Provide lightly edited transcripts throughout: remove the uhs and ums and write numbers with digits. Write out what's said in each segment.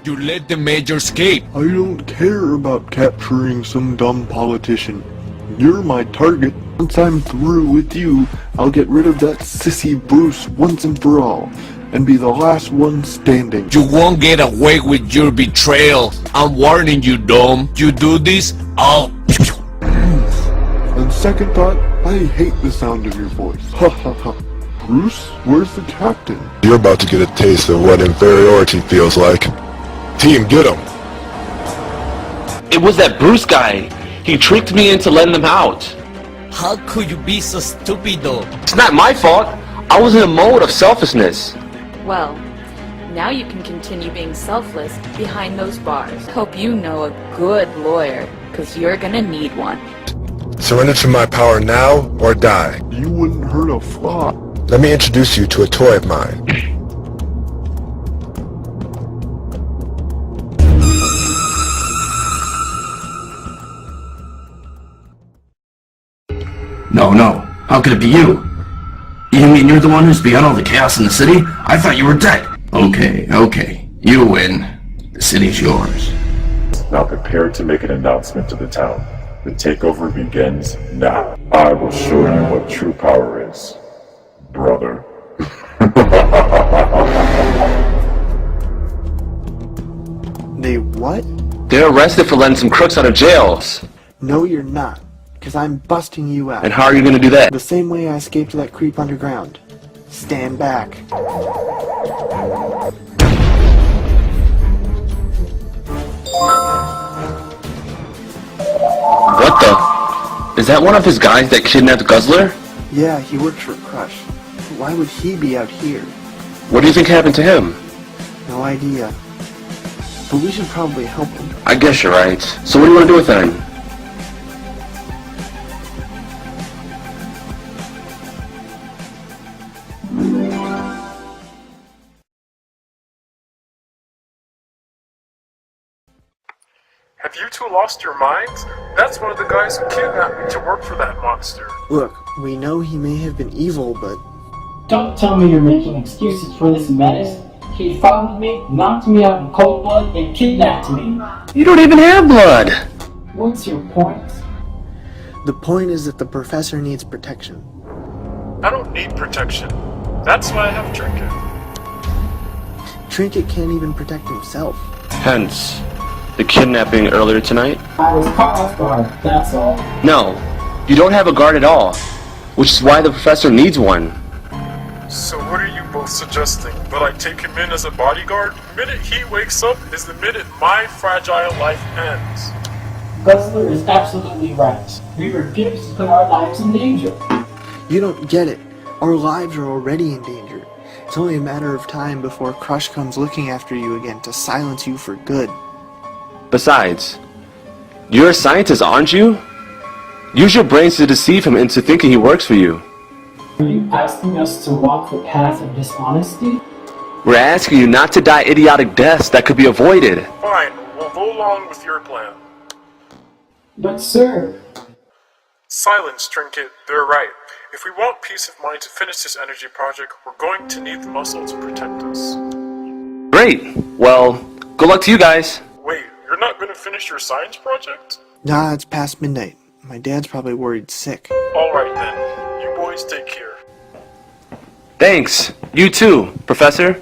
You let the major escape. I don't care about capturing some dumb politician. You're my target. Once I'm through with you, I'll get rid of that sissy Bruce once and for all, and be the last one standing. You won't get away with your betrayal. I'm warning you, Dome. You do this, I'll... On second thought, I hate the sound of your voice. Ha ha ha. Bruce, where's the captain? You're about to get a taste of what inferiority feels like. Team, get him! It was that Bruce guy. He tricked me into letting them out. How could you be so stupid, though? It's not my fault. I was in a mode of selfishness. Well, now you can continue being selfless behind those bars. Hope you know a good lawyer, because you're gonna need one. Surrender to my power now, or die. You wouldn't hurt a fly. Let me introduce you to a toy of mine. No. How could it be you? You mean you're the one who's behind all the chaos in the city? I thought you were dead. Okay. You win. The city's yours. Now prepare to make an announcement to the town. The takeover begins now. I will show you what true power is, brother. They what? They're arrested for letting some crooks out of jails. No, you're not. Because I'm busting you out. And how are you gonna do that? The same way I escaped that creep underground. Stand back. What the? Is that one of his guys that kidnapped Guzzler? Yeah, he works for Crush. Why would he be out here? What do you think happened to him? No idea. But we should probably help him. I guess you're right. So what do you want to do with him? Have you two lost your minds? That's one of the guys who kidnapped me to work for that monster. Look, we know he may have been evil, but... Don't tell me you're making excuses for this menace. He followed me, knocked me out in cold blood, and kidnapped me. You don't even have blood! What's your point? The point is that the professor needs protection. I don't need protection. That's why I have Trinket. Trinket can't even protect himself. Hence, the kidnapping earlier tonight? I was caught off guard, that's all. No, you don't have a guard at all, which is why the professor needs one. So what are you both suggesting? That I take him in as a bodyguard? The minute he wakes up is the minute my fragile life ends. Guzzler is absolutely right. We refuse to put our lives in danger. You don't get it. Our lives are already in danger. It's only a matter of time before Crush comes looking after you again to silence you for good. Besides, you're a scientist, aren't you? Use your brains to deceive him into thinking he works for you. Are you asking us to walk the path of dishonesty? We're asking you not to die idiotic deaths that could be avoided. Fine, we'll go along with your plan. But sir... Silence, Trinket. They're right. If we want peace of mind to finish this energy project, we're going to need the muscle to protect us. Great. Well, good luck to you guys. Wait, you're not going to finish your science project? Nah, it's past midnight. My dad's probably worried sick. Alright then. You boys take care. Thanks. You too, Professor.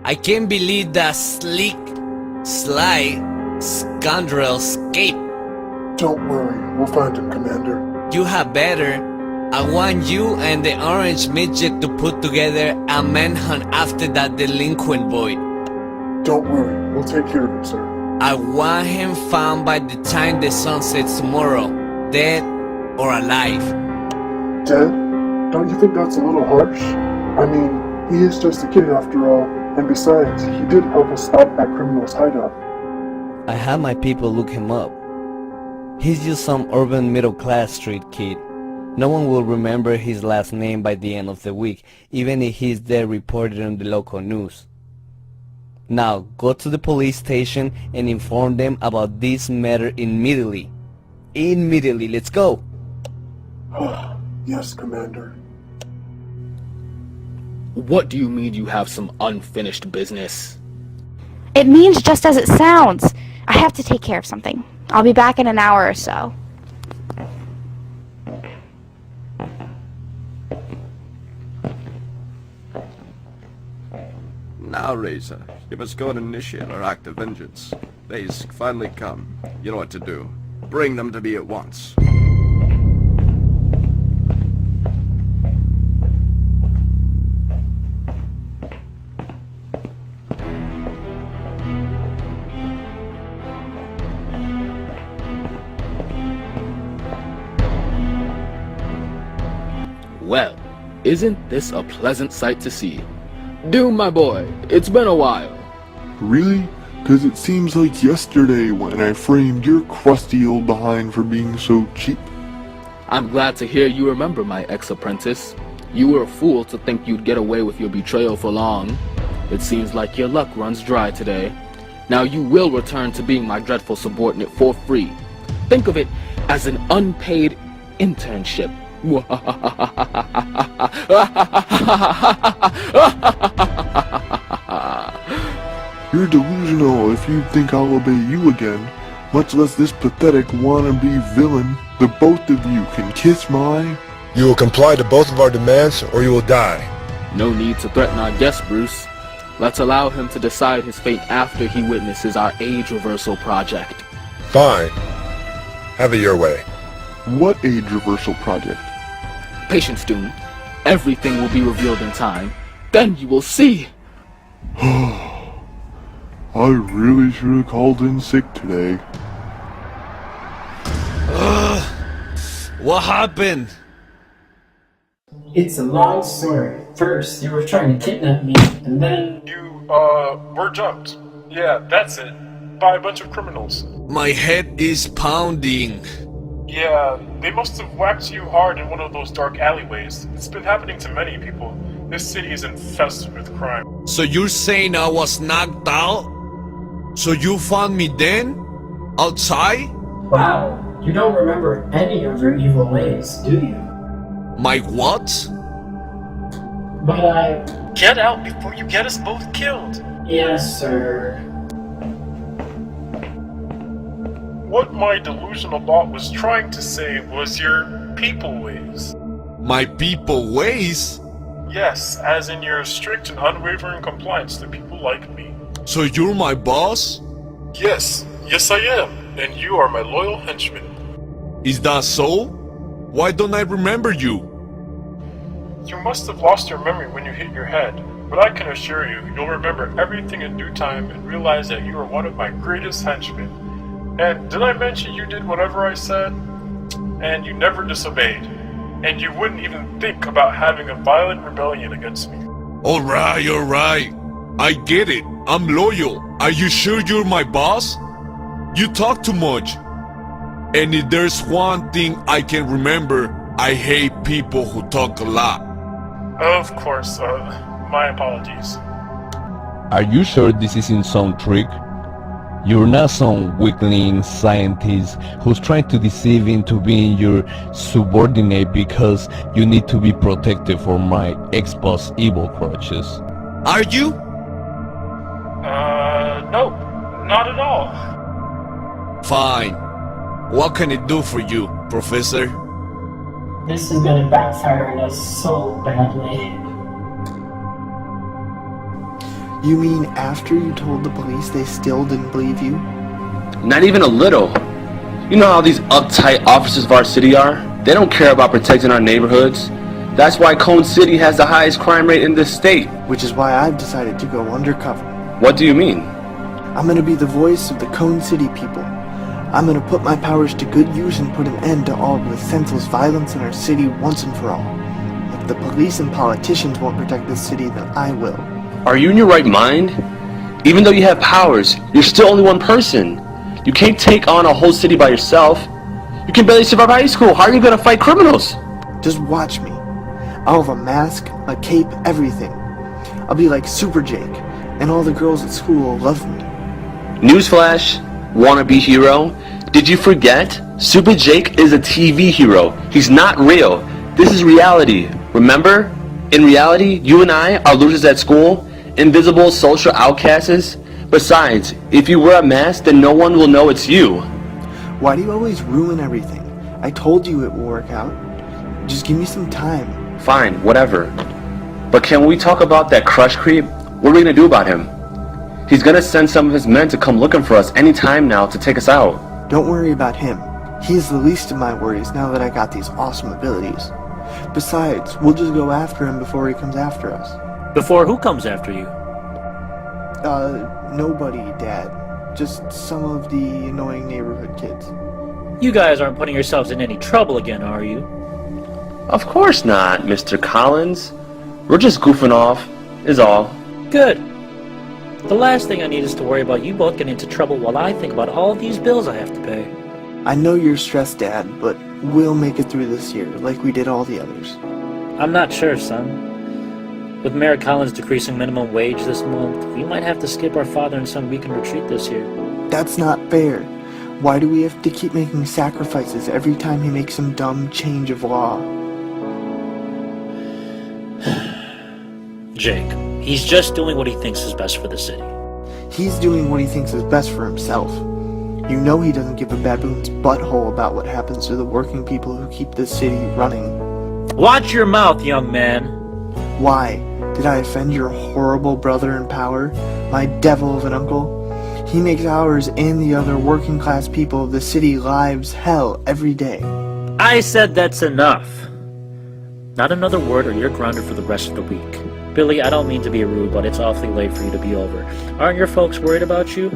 I can't believe that slick, sly scoundrel escaped. Don't worry, we'll find him, Commander. You have better. I want you and the orange midget to put together a manhunt after that delinquent boy. Don't worry, we'll take care of him, sir. I want him found by the time the sun sets tomorrow, dead or alive. Dead? Don't you think that's a little harsh? I mean, he is just a kid after all, and besides, he did help us stop that criminal's hideout. I had my people look him up. He's just some urban middle-class street kid. No one will remember his last name by the end of the week, even if he's there reported on the local news. Now, go to the police station and inform them about this matter immediately. Immediately, let's go! Yes, Commander. What do you mean you have some unfinished business? It means just as it sounds. I have to take care of something. I'll be back in an hour or so. Now, Razor, you must go and initiate our act of vengeance. They's finally come. You know what to do. Bring them to me at once. Well, isn't this a pleasant sight to see? Doom, my boy, it's been a while. Really? 'Cause it seems like yesterday when I framed your crusty old behind for being so cheap. I'm glad to hear you remember my ex-apprentice. You were a fool to think you'd get away with your betrayal for long. It seems like your luck runs dry today. Now you will return to being my dreadful subordinate for free. Think of it as an unpaid internship. You're delusional if you think I'll obey you again, much less this pathetic wannabe villain. The both of you can kiss my... You will comply to both of our demands, or you will die. No need to threaten our guest, Bruce. Let's allow him to decide his fate after he witnesses our age reversal project. Fine. Have it your way. What age reversal project? Patience, Doom. Everything will be revealed in time. Then you will see. I really should have called in sick today. What happened? It's a long story. First, you were trying to kidnap me, and then... You, were jumped. Yeah, that's it. By a bunch of criminals. My head is pounding. Yeah, they must have whacked you hard in one of those dark alleyways. It's been happening to many people. This city is infested with crime. So you're saying I was knocked out? So you found me then? Outside? Wow, you don't remember any of your evil ways, do you? My what? But Get out before you get us both killed! Yes, sir. What my delusional bot was trying to say was your people ways. My people ways? Yes, as in your strict and unwavering compliance to people like me. So you're my boss? Yes, yes I am, and you are my loyal henchman. Is that so? Why don't I remember you? You must have lost your memory when you hit your head, but I can assure you, you'll remember everything in due time and realize that you are one of my greatest henchmen. And did I mention you did whatever I said? And you never disobeyed. And you wouldn't even think about having a violent rebellion against me. Alright. I get it. I'm loyal. Are you sure you're my boss? You talk too much. And if there's one thing I can remember, I hate people who talk a lot. Of course, my apologies. Are you sure this isn't some trick? You're not some weakling scientist who's trying to deceive into being your subordinate because you need to be protected from my ex-boss evil crutches. Are you? No, not at all. Fine. What can it do for you, Professor? This is gonna backfire on us so badly. You mean after you told the police they still didn't believe you? Not even a little. You know how these uptight officers of our city are? They don't care about protecting our neighborhoods. That's why Cone City has the highest crime rate in this state. Which is why I've decided to go undercover. What do you mean? I'm gonna be the voice of the Cone City people. I'm gonna put my powers to good use and put an end to all the senseless violence in our city once and for all. If the police and politicians won't protect this city, then I will. Are you in your right mind? Even though you have powers, you're still only one person. You can't take on a whole city by yourself. You can barely survive high school. How are you gonna fight criminals? Just watch me. I'll have a mask, a cape, everything. I'll be like Super Jake, and all the girls at school will love me. Newsflash, wannabe hero. Did you forget? Super Jake is a TV hero. He's not real. This is reality. Remember? In reality, you and I are losers at school, invisible social outcasts. Besides, if you wear a mask, then no one will know it's you. Why do you always ruin everything? I told you it will work out. Just give me some time. Fine, whatever. But can we talk about that crush creep? What are we gonna do about him? He's gonna send some of his men to come looking for us any time now to take us out. Don't worry about him. He's the least of my worries now that I got these awesome abilities. Besides, we'll just go after him before he comes after us. Before who comes after you? Nobody, Dad. Just some of the annoying neighborhood kids. You guys aren't putting yourselves in any trouble again, are you? Of course not, Mr. Collins. We're just goofing off, is all. Good. The last thing I need is to worry about you both getting into trouble while I think about all these bills I have to pay. I know you're stressed, Dad, but we'll make it through this year, like we did all the others. I'm not sure, son. With Mayor Collins decreasing minimum wage this month, we might have to skip our father and son weekend retreat this year. That's not fair. Why do we have to keep making sacrifices every time he makes some dumb change of law? Jake, he's just doing what he thinks is best for the city. He's doing what he thinks is best for himself. You know he doesn't give a baboon's butthole about what happens to the working people who keep this city running. Watch your mouth, young man! Why? Did I offend your horrible brother in power? My devil of an uncle? He makes ours and the other working class people of the city lives hell every day. I said that's enough. Not another word or you're grounded for the rest of the week. Billy, I don't mean to be rude, but it's awfully late for you to be over. Aren't your folks worried about you?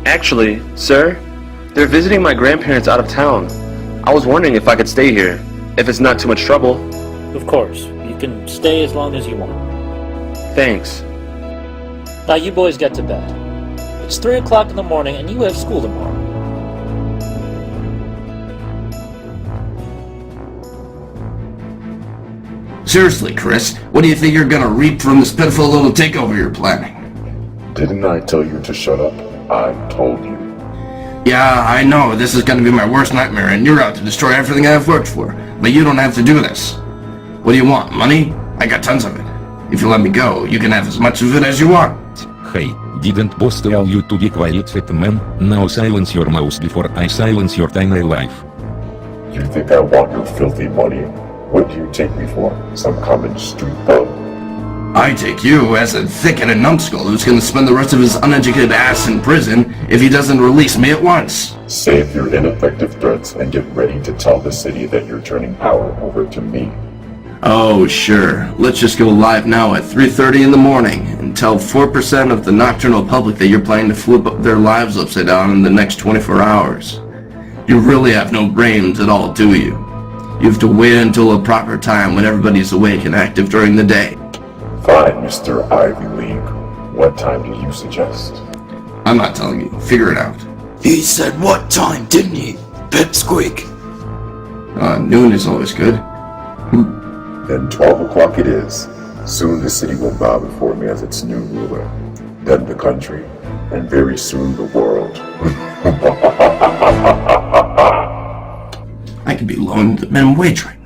Actually, sir, they're visiting my grandparents out of town. I was wondering if I could stay here, if it's not too much trouble. Of course. You can stay as long as you want. Thanks. Now you boys get to bed. It's 3 o'clock in the morning and you have school tomorrow. Seriously, Chris, what do you think you're gonna reap from this pitiful little takeover you're planning? Didn't I tell you to shut up? I told you. Yeah, I know, this is gonna be my worst nightmare and you're out to destroy everything I've worked for. But you don't have to do this. What do you want, money? I got tons of it. If you let me go, you can have as much of it as you want. Hey, didn't boss tell you to be quiet, fat man? Now silence your mouth before I silence your tiny life. You think I want your filthy money? What do you take me for? Some common street thug? I take you as a thick-headed numbskull who's gonna spend the rest of his uneducated ass in prison if he doesn't release me at once. Save your ineffective threats and get ready to tell the city that you're turning power over to me. Oh, sure. Let's just go live now at 3:30 in the morning and tell 4% of the nocturnal public that you're planning to flip their lives upside down in the next 24 hours. You really have no brains at all, do you? You have to wait until a proper time when everybody's awake and active during the day. Fine, Mr. Ivy League. What time do you suggest? I'm not telling you. Figure it out. He said what time, didn't he? Pipsqueak. Noon is always good. Then 12 o'clock it is. Soon the city will bow before me as its new ruler. Then the country, and very soon the world. I could be loaned the minimum wage rate.